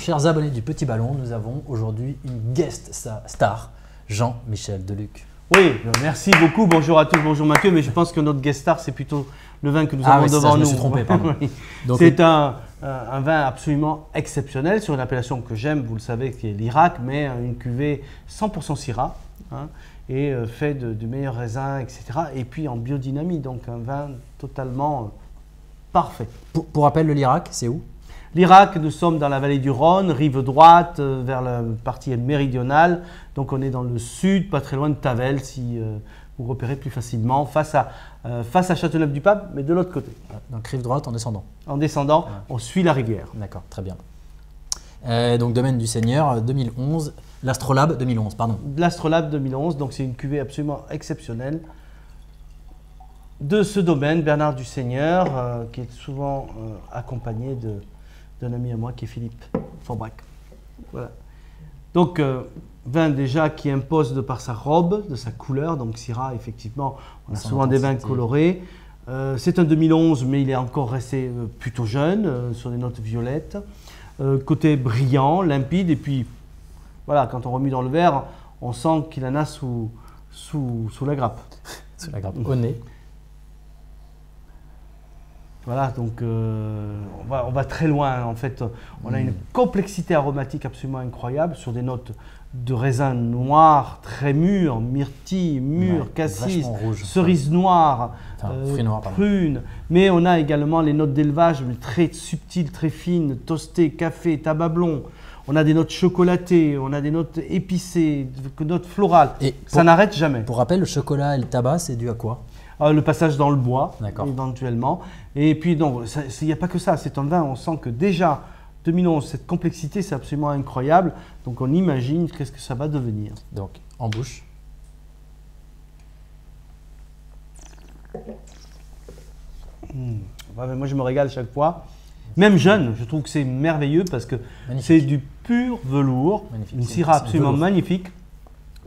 chers abonnés du Petit Ballon, nous avons aujourd'hui une guest star, Jean-Michel Deluc. Oui, merci beaucoup. Bonjour à tous, bonjour Mathieu. Mais je pense que notre guest star, c'est plutôt le vin que nous avons devant nous. Je me suis trompé, pardon. C'est un vin absolument exceptionnel sur une appellation que j'aime, vous le savez, qui est l'Irak, mais une cuvée 100% Syrah, hein, et fait du meilleur raisin, etc. Et puis en biodynamie, donc un vin totalement parfait. Pour rappel, l'Irak, c'est où? L'Irak, nous sommes dans la vallée du Rhône, rive droite, vers la partie méridionale. Donc on est dans le sud, pas très loin de Tavel, si vous repérez plus facilement, face à Châteauneuf-du-Pape, mais de l'autre côté. Donc rive droite en descendant. En descendant, on suit la rivière. D'accord, très bien. Donc domaine du Seigneur 2011, l'Astrolabe 2011, pardon. L'Astrolabe 2011, donc c'est une cuvée absolument exceptionnelle de ce domaine, Bernard du Seigneur, qui est souvent accompagné d'un ami à moi qui est Philippe Forbrac. Voilà. Donc, vin déjà qui impose de par sa robe, de sa couleur. Donc, Syrah, effectivement, on a souvent des vins colorés. C'est un 2011, mais il est encore resté plutôt jeune, sur des notes violettes. Côté brillant, limpide. Et puis, voilà, quand on remue dans le verre, on sent qu'il en a sous la grappe. Sous la grappe, au nez. Voilà, donc on va très loin. En fait, on a une complexité aromatique absolument incroyable sur des notes de raisin noir, très mûr, myrtille, mûr, cassis, cerise noire, prune. Mais on a également les notes d'élevage très subtiles, très fines, toastées, café, tabac blond. On a des notes chocolatées, on a des notes épicées, des notes florales. Et ça n'arrête jamais. Pour rappel, le chocolat et le tabac, c'est dû à quoi? Le passage dans le bois, éventuellement. Et puis, non, il n'y a pas que ça. C'est un vin, on sent que déjà, 2011, cette complexité, c'est absolument incroyable. Donc, on imagine qu'est-ce que ça va devenir. Donc, en bouche. Ouais, moi, je me régale chaque fois. Même jeune, je trouve que c'est merveilleux parce que c'est du pur velours. Magnifique. Une Syrah absolument magnifique.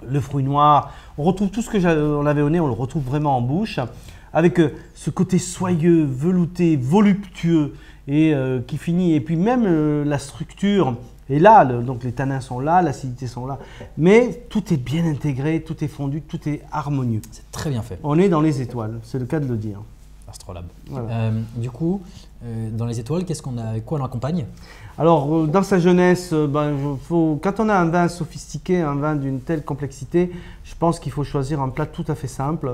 Le fruit noir, on retrouve tout ce que on avait au nez, on le retrouve vraiment en bouche, avec ce côté soyeux, velouté, voluptueux, et qui finit. Et puis même la structure est là, donc les tanins sont là, l'acidité sont là, mais tout est bien intégré, tout est fondu, tout est harmonieux. C'est très bien fait. On est dans les étoiles, c'est le cas de le dire. Astrolabe. Voilà. Du coup, dans les étoiles, avec quoi on l'accompagne? Alors, dans sa jeunesse, quand on a un vin sophistiqué, un vin d'une telle complexité, je pense qu'il faut choisir un plat tout à fait simple.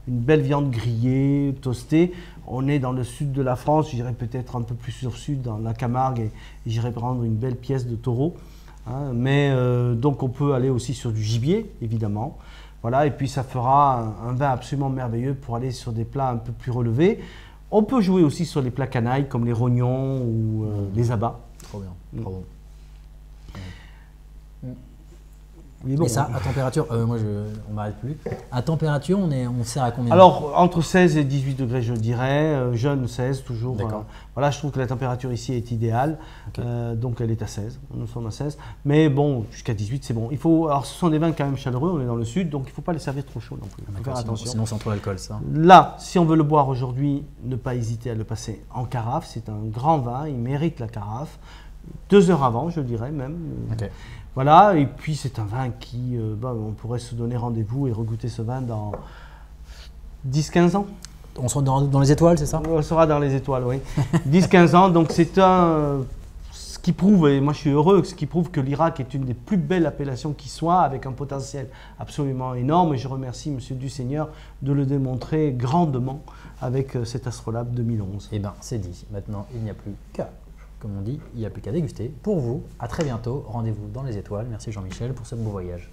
Une belle viande grillée, toastée. On est dans le sud de la France, j'irais peut-être un peu plus au sud, dans la Camargue, et j'irais prendre une belle pièce de taureau. Hein, mais donc, on peut aller aussi sur du gibier, évidemment. Voilà, et puis ça fera un vin absolument merveilleux pour aller sur des plats un peu plus relevés. On peut jouer aussi sur les plats canailles comme les rognons ou les abats. Trop bien, trop bon. Bon. Et ça, à température, moi on m'arrête plus. À température, on sert à combien? Alors, entre 16 et 18 degrés, je dirais. Jeune, 16 toujours. Voilà, je trouve que la température ici est idéale. Donc, elle est à 16. Nous sommes à 16. Mais bon, jusqu'à 18, c'est bon. Alors, ce sont des vins quand même chaleureux. On est dans le sud, donc il ne faut pas les servir trop chaud non plus. Il faut faire attention. Sinon, c'est trop l'alcool, ça. Là, si on veut le boire aujourd'hui, ne pas hésiter à le passer en carafe. C'est un grand vin. Il mérite la carafe. 2 heures avant, je dirais même. Voilà, et puis c'est un vin qui, on pourrait se donner rendez-vous et regoûter ce vin dans 10-15 ans. On sera dans les étoiles, c'est ça? On sera dans les étoiles, oui. 10-15 ans, donc c'est ce qui prouve, et moi je suis heureux, ce qui prouve que l'Irak est une des plus belles appellations qui soit, avec un potentiel absolument énorme, et je remercie M. Duseigneur de le démontrer grandement avec cet Astrolabe 2011. Eh bien, c'est dit. Maintenant, il n'y a plus qu'à... Comme on dit, il n'y a plus qu'à déguster. Pour vous, à très bientôt. Rendez-vous dans les étoiles. Merci Jean-Michel pour ce beau voyage.